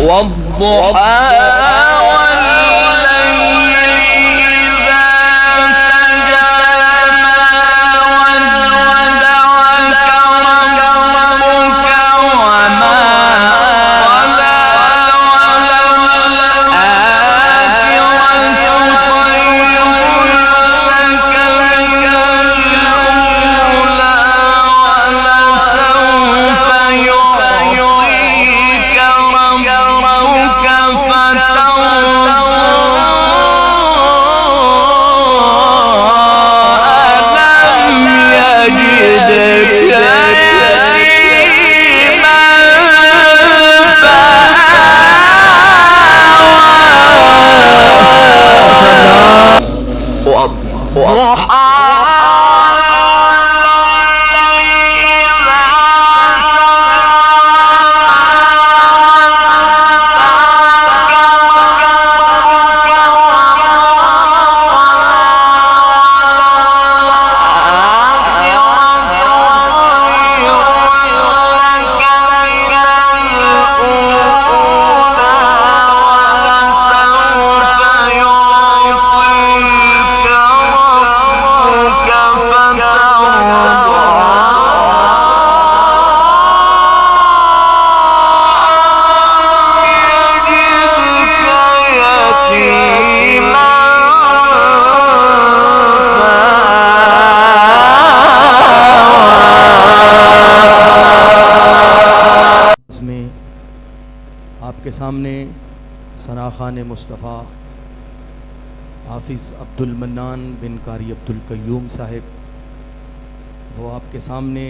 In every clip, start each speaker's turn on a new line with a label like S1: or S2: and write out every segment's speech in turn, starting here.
S1: والضحى
S2: آپ کے سامنے ثنا خان مصطفیٰ حافظ عبد المنان بن قاری عبد القیوم صاحب وہ آپ کے سامنے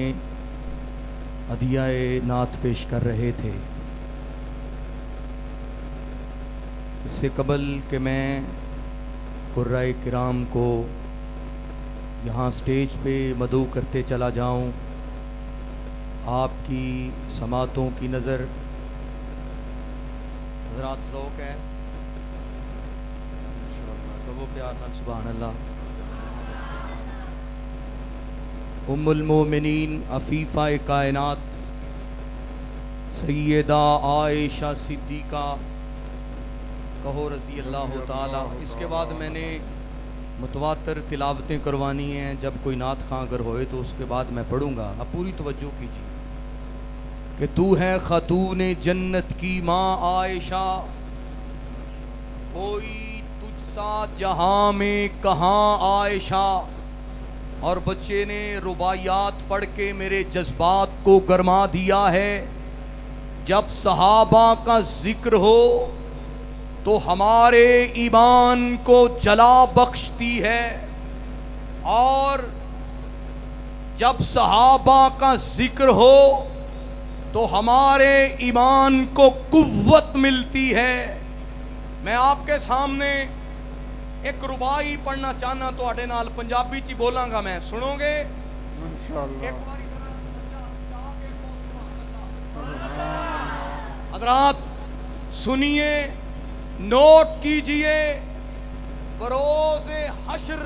S2: عدیہ نعت پیش کر رہے تھے۔ اس سے قبل کہ میں قرائے کرام کو یہاں سٹیج پہ مدعو کرتے چلا جاؤں، آپ کی سماعتوں کی نظر حضرات ذوق ہے تو وہ پیار نال سبحان اللہ۔ ام المومنین عفیفہ کائنات سیدہ عائشہ صدیقہ کہو رضی اللہ تعالی۔ اس کے بعد میں نے متواتر تلاوتیں کروانی ہیں، جب کوئی نعت خواں اگر ہوئے تو اس کے بعد میں پڑھوں گا۔ اب پوری توجہ کیجیے کہ تو ہے خاتون جنت کی ماں عائشہ، کوئی تجھ سا جہاں میں کہاں عائشہ۔ اور بچے نے رباعیات پڑھ کے میرے جذبات کو گرما دیا ہے۔ جب صحابہ کا ذکر ہو تو ہمارے ایمان کو جلا بخشتی ہے، اور جب صحابہ کا ذکر ہو تو ہمارے ایمان کو قوت ملتی ہے۔ میں آپ کے سامنے ایک ربائی پڑھنا چاہنا تو آٹے نال پنجابی چی بولاں گا، میں سنو گے انشاءاللہ۔ حضرات سنیے، نوٹ کیجئے، بروز حشر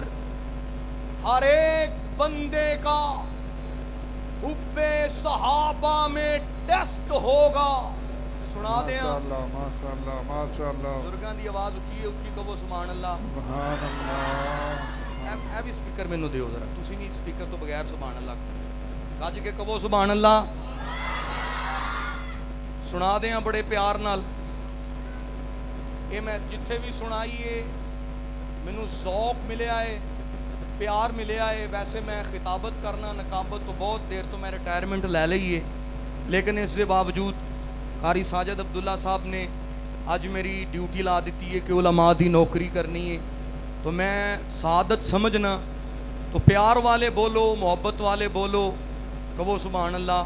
S2: ہر ایک بندے کا حب صحابہ میں ٹیسٹ ہوگا۔ سنا دیں
S3: ماشاءاللہ ماشاءاللہ۔
S2: بزرگاں دی آواز اچھی ہے، اچھی کہو سبحان اللہ
S3: سبحان اللہ۔
S2: اے بھی سپیکر مینوں دیو ذرا، تسی نہیں سپیکر تو بغیر سبحان اللہ گج کے کہو سبحان اللہ۔ سنا دیں بڑے پیار نال۔ یہ میں جتھے بھی سنائی ہے مینوں ذوق ملیا ہے، پیار ملیا ہے۔ ویسے میں خطابت کرنا نقابت تو بہت دیر تو میں ریٹائرمنٹ لے لئی ہے، لیکن اس کے باوجود قاری ساجد عبداللہ صاحب نے اج میری ڈیوٹی لا دیتی ہے کہ علماء دی نوکری کرنی ہے، تو میں سعادت سمجھنا تو پیار والے بولو، محبت والے بولو، کہو سبحان اللہ۔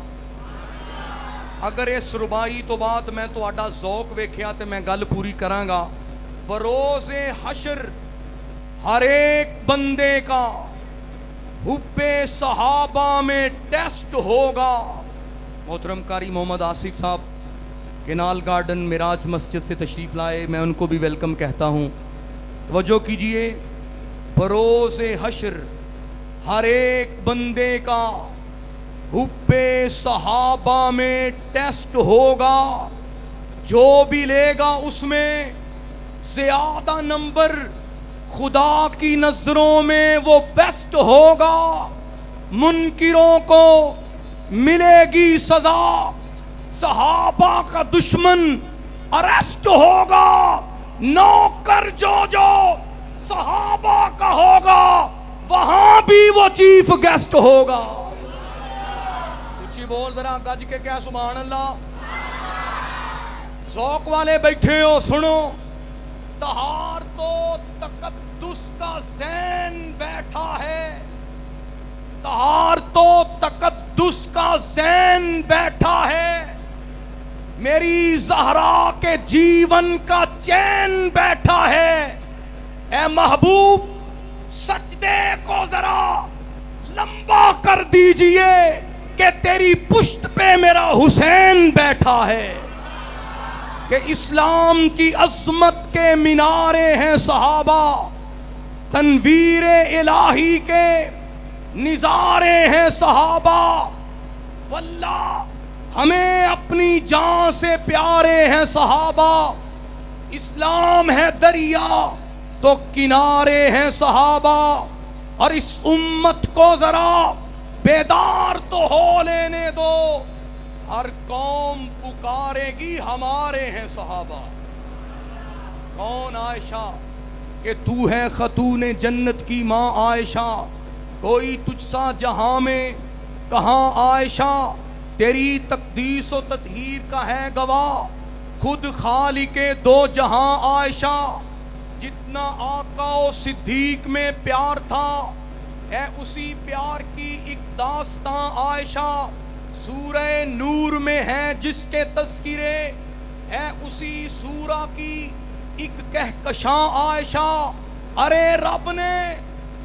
S2: اگر اس ربائی تو بعد میں تو آڈا ذوق ویکھیا تو میں گل پوری کراں گا۔ بروز حشر ہر ایک بندے کا حب صحابہ میں ٹیسٹ ہوگا۔ محترم قاری محمد آصف صاحب کینال گارڈن معراج مسجد سے تشریف لائے، میں ان کو بھی ویلکم کہتا ہوں۔ توجہ کیجئے، بروز حشر ہر ایک بندے کا حب صحابہ میں ٹیسٹ ہوگا۔ جو بھی لے گا اس میں زیادہ نمبر خدا کی نظروں میں وہ بیسٹ ہوگا. منکروں کو ملے گی سزا. صحابہ کا دشمن اریسٹ ہوگا. نوکر جو صحابہ کا ہوگا وہاں بھی وہ چیف گیسٹ ہوگا. اچھی بول ذرا گج کے کیا سبحان اللہ. ذوق والے بیٹھے ہو سنو. طہار تو تقدس کا ذہن بیٹھا ہے. طہار تو تقدس کا ذہن بیٹھا ہے. میری زہرا کے جیون کا چین بیٹھا ہے. اے محبوب سجدے کو ذرا لمبا کر دیجئے کہ تیری پشت پہ میرا حسین بیٹھا ہے. کہ اسلام کی عظمت کے مینارے ہیں صحابہ. تنویر الہی کے نظارے ہیں صحابہ. واللہ ہمیں اپنی جان سے پیارے ہیں صحابہ. اسلام ہے دریا تو کنارے ہیں صحابہ. اور اس امت کو ذرا بیدار تو ہو لینے دو. ہر قوم پکارے گی ہمارے ہیں صحابہ. کون عائشہ کہ تو ہے خاتون جنت کی ماں عائشہ. کوئی تجھ سا جہاں میں کہاں عائشہ. تیری تقدیس و تطہیر کا ہے گواہ خود خالق دو جہاں عائشہ. جتنا آقا و صدیق میں پیار تھا ہے اسی پیار کی ایک داستاں عائشہ. سورہ نور میں ہے جس کے تذکرے ہے اسی سورہ کی ایک کہکشاں عائشہ. ارے رب نے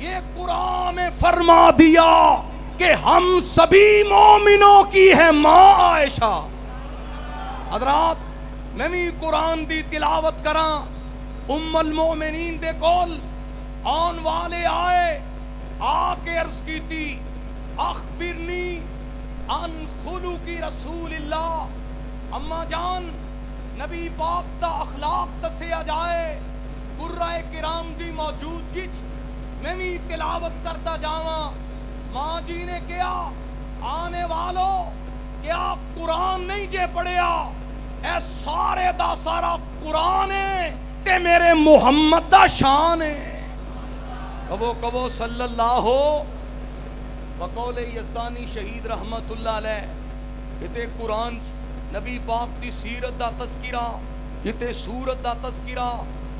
S2: یہ قرآن میں فرما دیا کہ ہم سبھی مومنوں کی ہے ماں عائشہ. حضرات میں بھی قرآن دی تلاوت کراں. ام المومنین دے کول آن والے آئے آ کے عرض کی تھی اخبرنی عن خلق رسول اللہ. اما جان نبی پاک دا اخلاق دسیا جائے. قرائے کرام دی موجود گچ میں بھی تلاوت کرتا جاواں. ماں جی نے کیا آنے والوں کیا قرآن نہیں جے پڑھیا. اے سارے دا سارا قرآن ہے تے میرے محمد دا شان ہے. کہو صلی اللہ بقول یزدانی شہید رحمت اللہ علیہ. کتے قرآن نبی پاک دی سیرت دا تذکرہ, کتے سورت دا تذکرہ,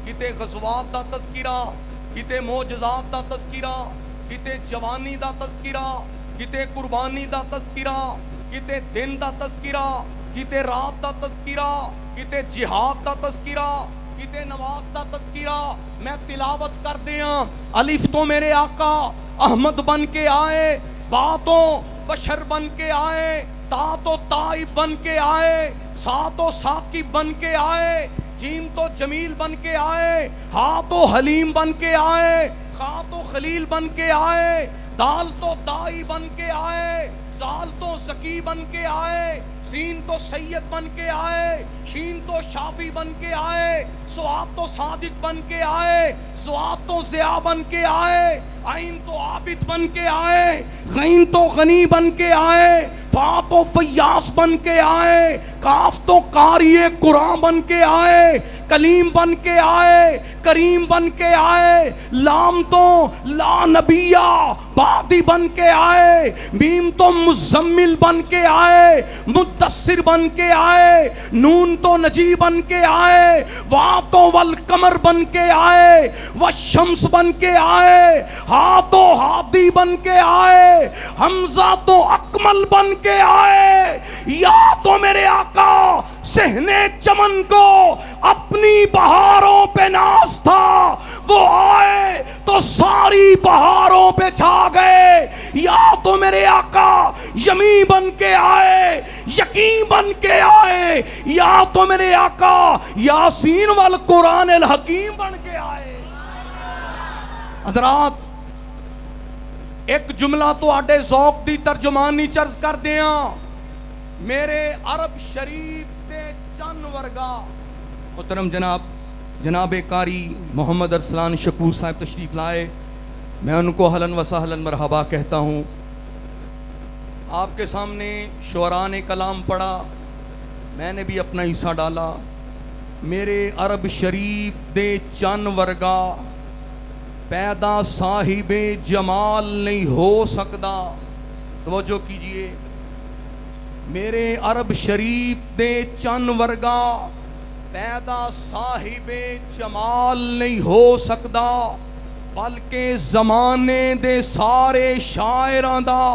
S2: کتے غزوات دا تذکرہ, کتے معجزات دا تذکرہ, کتے جوانی دا تذکرہ, کتے قربانی دا تذکرہ, کتے دن دا تذکرہ, کتے رات دا تذکرہ, کتے جہاد دا تذکرہ, کتے نواز دا تذکرہ. میں تلاوت کر دیاں. الف تو میرے آقا احمد بن کے آئے, با تو بشر بن کے آئے, تا تو طائب بن کے آئے, سا تو ثاقب بن کے آئے, جیم تو جمیل بن کے آئے, ہا تو حلیم بن کے آئے, خا تو خلیل بن کے آئے, دال تو دائی بن کے آئے, زال تو زکی بن کے آئے, سین تو سید بن کے آئے, شین تو شافی بن کے آئے, سواد تو صادق بن کے آئے, زواد تو ضیاء بن کے آئے, عین تو عابد بن کے آئے, غین تو غنی بن کے آئے, فا تو فیاض بن کے آئے, کاف تو قاری قرآن بن کے آئے, کلیم بن کے آئے, کریم بن کے آئے, لام تو لا نبیہ بعدی بن کے آئے, میم تو مزمل بن کے آئے, مدثر بن کے آئے, نون تو نجی بن کے آئے, وا تو والقمر بن کے آئے, والشمس بن کے آئے, ہا تو ہادی بن کے آئے, حمزہ تو اکمل بن کے آئے. یا تو میرے آقا صحنے چمن کو اپنی بہاروں پہ ناز تھا, وہ آئے تو ساری بہاروں پہ چھا گئے. یا تو میرے آقا یمی بن کے آئے, یقین بن کے آئے, یا تو میرے آقا یاسین والقرآن الحکیم بن کے آئے. حضرات ایک جملہ تو آڈے ذوق دی ترجمانی چرز کر دیاں. میرے عرب شریف دے چند वर्गा। मोहतरम जनाब कारी मोहम्मद अरसलान शकूर साहब तशरीफ़ लाए, मैं उनको हलन व सहलन मरहबा कहता हूँ। आपके सामने शुअरा ने कलाम पढ़ा, मैंने भी अपना हिस्सा डाला। मेरे अरब शरीफ दे चन वर्गा, पैदा साहिबे जमाल नहीं हो सकता। तवज्जो कीजिए, मेरे अरब शरीफ दे चन वर्गा, पैदा साहिबे जमाल नहीं हो सकता, बल्कि ज़माने दे सारे शायरां दा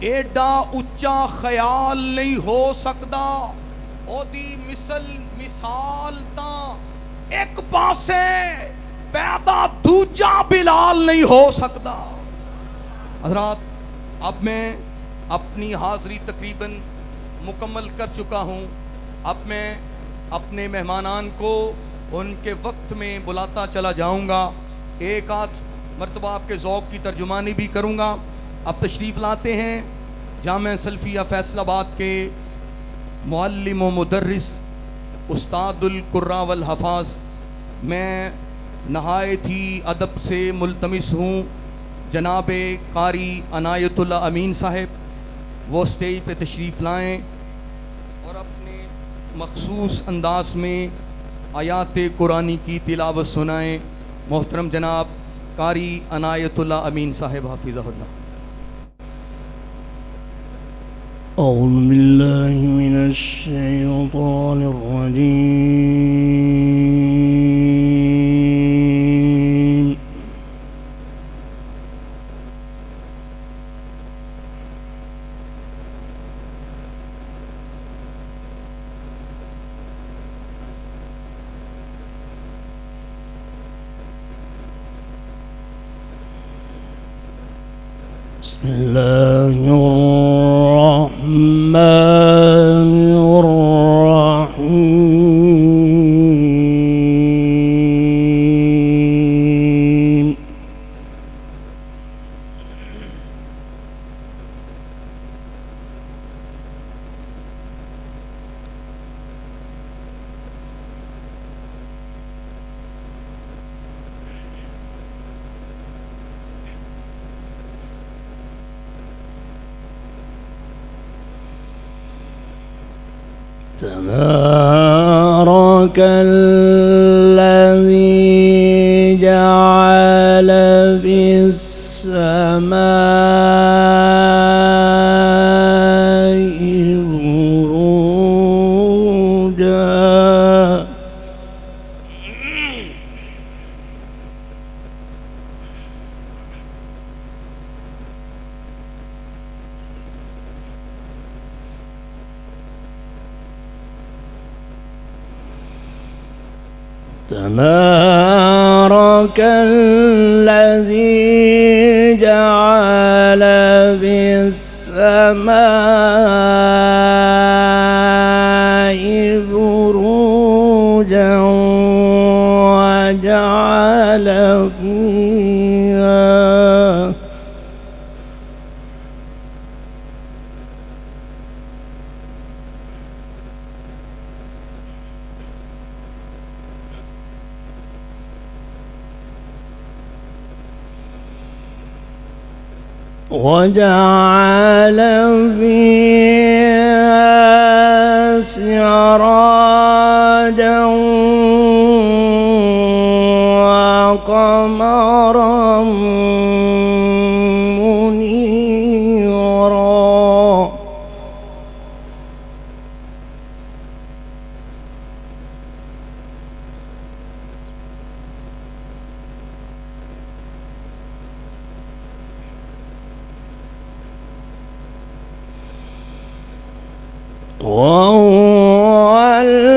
S2: एडा उच्चा ख्याल नहीं हो सकता। ओदी मिसाल तां एक पासे पैदा दूजा बिलाल नहीं हो सकता। हज़रात, अब मैं अपनी हाज़री तकरीबन मुकम्मल कर चुका हूँ। अब मैं अपने मेहमानान को उनके वक्त में बुलाता चला जाऊँगा। एक आध मरतबा आपके ज़ौक़ की तर्जुमानी भी करूँगा। अब तशरीफ़ लाते हैं जामिया सल्फ़िया फैसलाबाद के मुअल्लिम व मुदर्रिस उस्तादुल कुर्रा वल हफ़ाज़। मैं नहायत ही अदब से मुल्तमिस हूँ जनाब कारी अनायतुल्ला अमीन साहब वो स्टेज पे तशरीफ़ लाएँ और अपने मखसूस अंदाज में आयात कुरानी की तिलावत सुनाएँ। मोहतरम जनाब कारी अनायतुल्ला अमीन साहब हाफिज़हुल्लाह।
S1: أعوذ بالله من الشيطان الرجيم. بسم الله الرحمن الرحيم. تبارك الذي جعل في السماء بروجا تبارك الذي جعل في السماء بروجا وجعل فيها سراجا وقمرا منيرا وهو الذي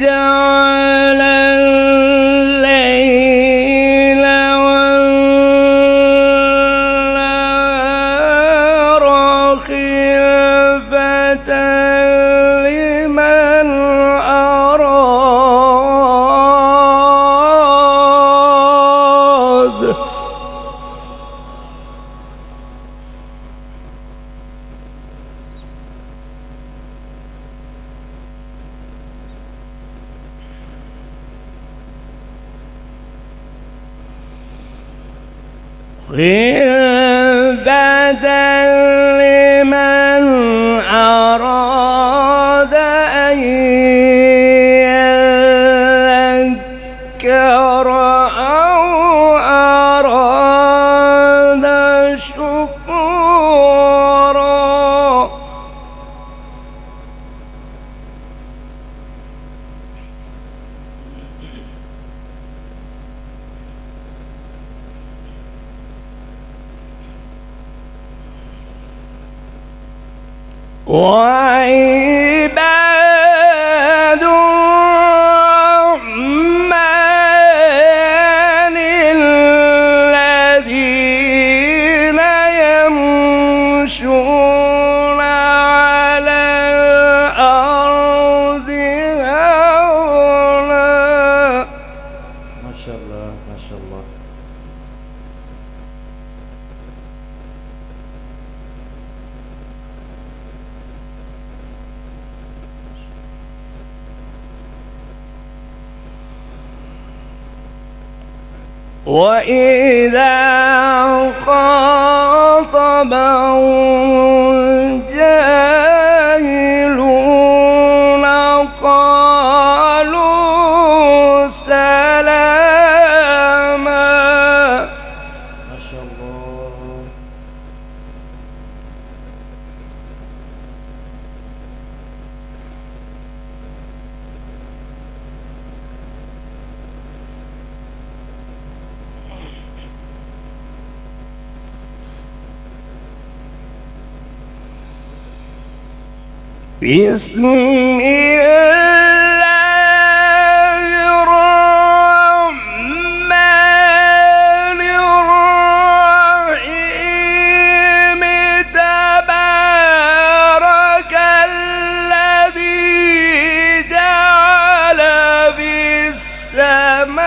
S1: جعل الليل والنهار خلفة لمن أراد خلفة لمن أراد أن يذكر أو أراد شكورا. وعباد الرحمن الذين يمشون على الأرض هونا.
S4: ما شاء الله ما شاء الله.
S1: وإذا خاطبهم الجاهلون قالوا سلاما.
S4: ما شاء الله.
S1: بسم الله الرحمن الرحيم. تبارك الذي جعل في السماء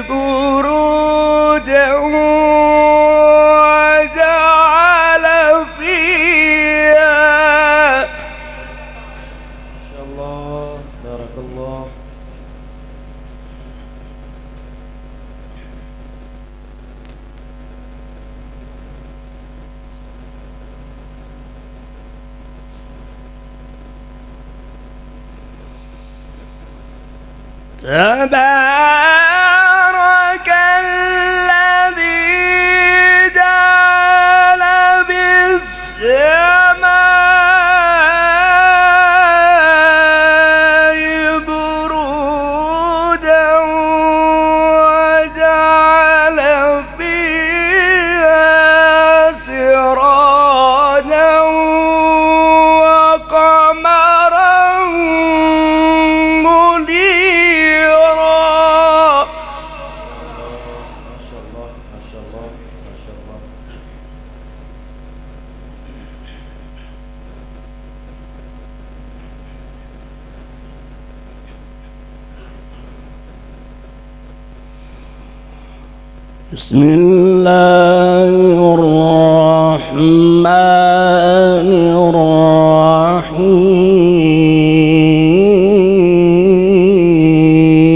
S1: بروجا وجعل فيها.
S4: ما شاء الله بارك الله.
S1: تبارك الذي جعل بالسماء بروجا وجعل فيها سراجا وقمرا منيرا.
S4: ما شاء الله ما شاء الله ما شاء الله.
S1: بسم الله الرحمن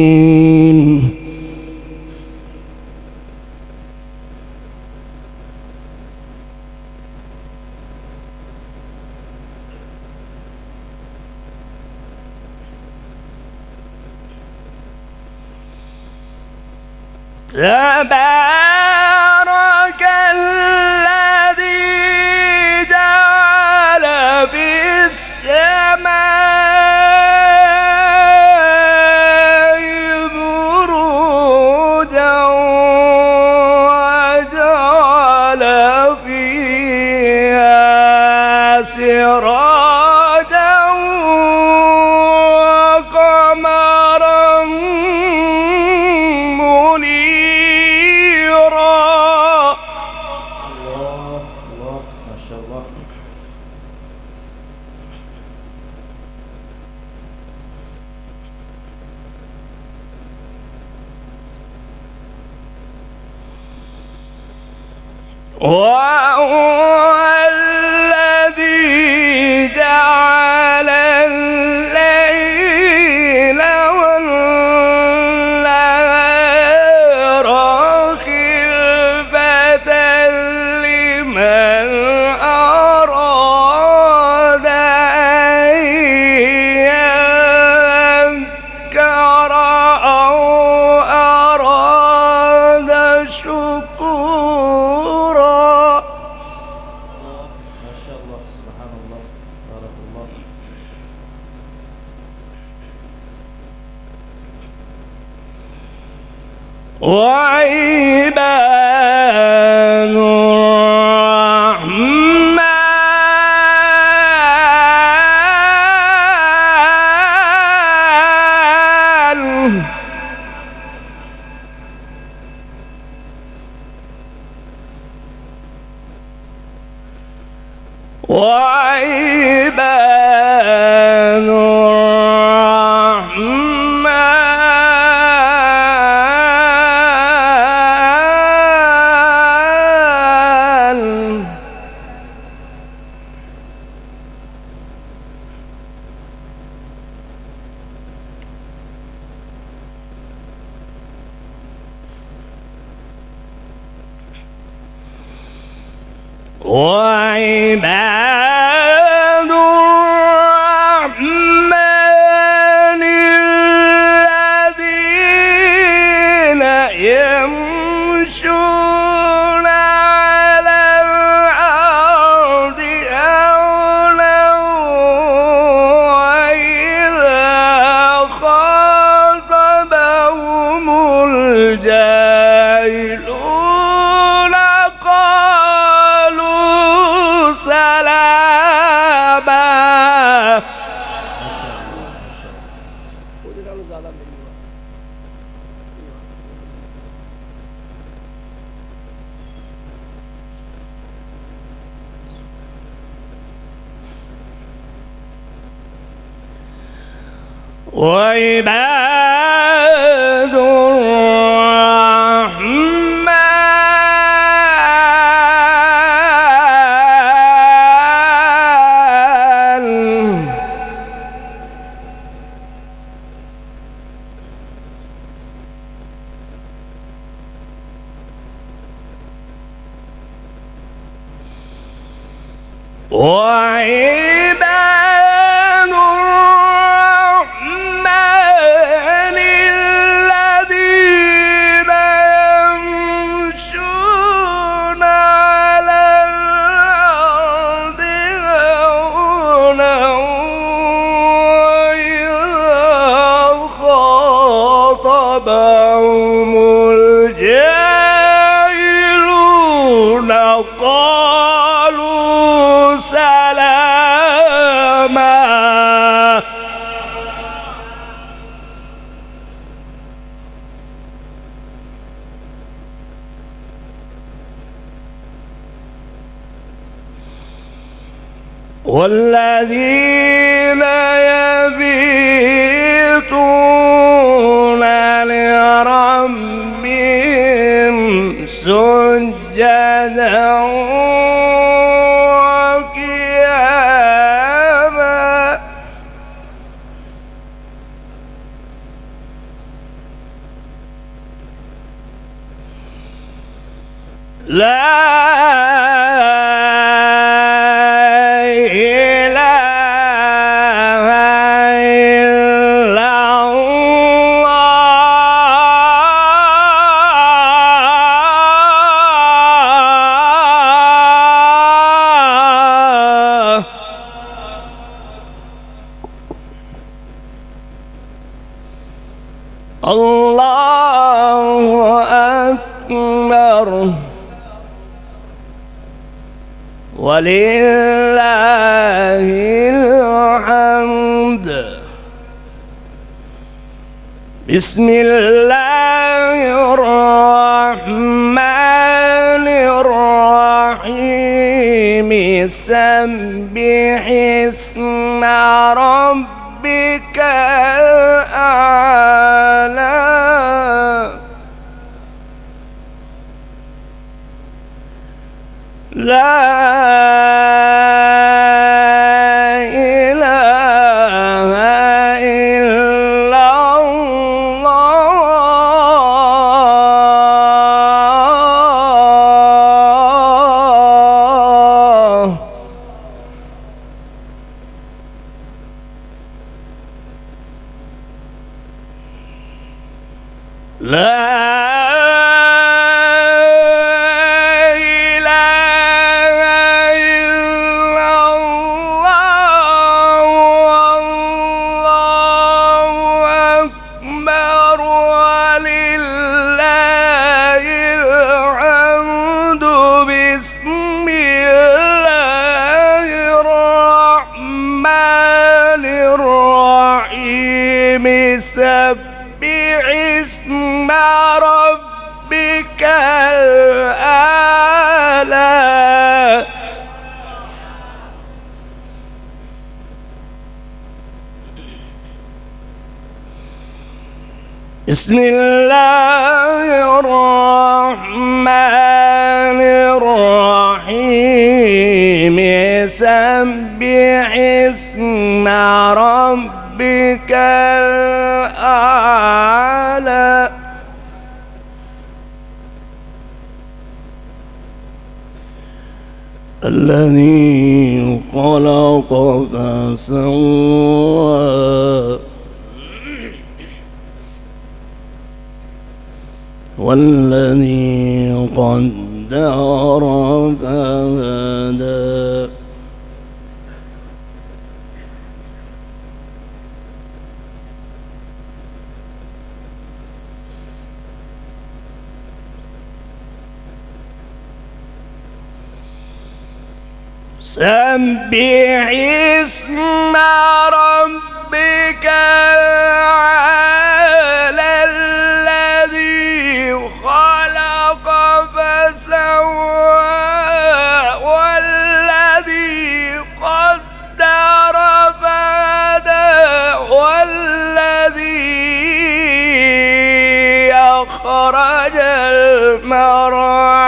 S1: الرحيم. تبارك الذي جعل في السماء بروجا وجعل فيها سراجا وقمرا منيرا.
S4: الله الله ما شاء الله.
S1: وهو الذي جعل الليل والنهار
S4: الله سبحان الله بارك الله.
S1: وعباد الرحمن وعباد الرحمن وعباد الرحمن الذين يمشون على الأرض هونا وإذا خاطبهم الجاهلون قالوا سلاما. وعباد الرحمن وعباد الرحمن الذين يمشون على الأرض هونا وإذا خاطبهم الجاهلون قالوا سلاما. والذين يبيتون لربهم سجدا وقياما لا إله إلا الله. الله أكبر ولله الحمد. بسم الله الرحمن الرحيم. سبح اسم ربك الأعلى. لا إله إلا الله. لا إله إلا بسم الله الرحمن الرحيم سبح اسم ربك الأعلى الذي خلق فسوى والذي قدر فهدى سبح اسم ربك الأعلى الذي خلق فسوى والذي قدر فهدى والذي أخرج المرعى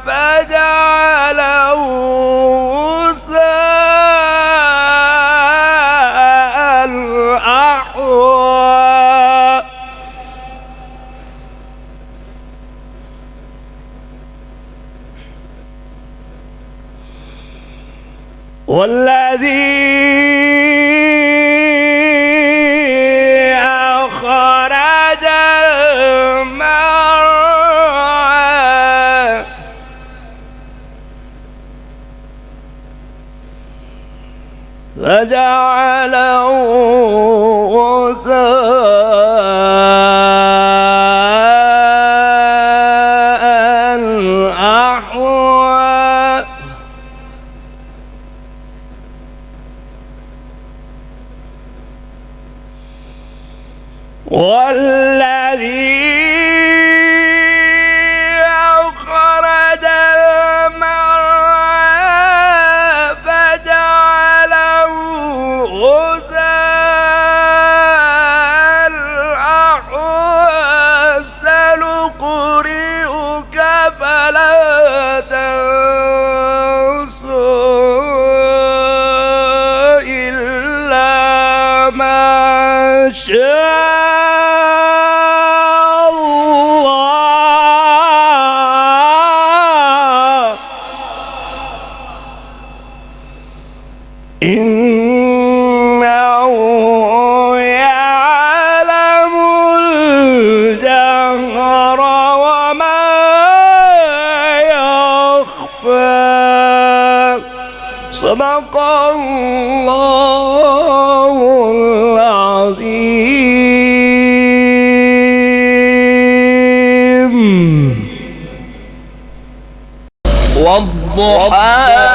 S1: فجعله والذي أخرج المرعى فجعله غثاء أحوى والذي أخرج المرعى فجعله غثاء أحوى سنقرئك فلا تنسى إلا ما شاء إنه يعلم الجهر وما يخفى صدق الله العظيم.
S2: والضحى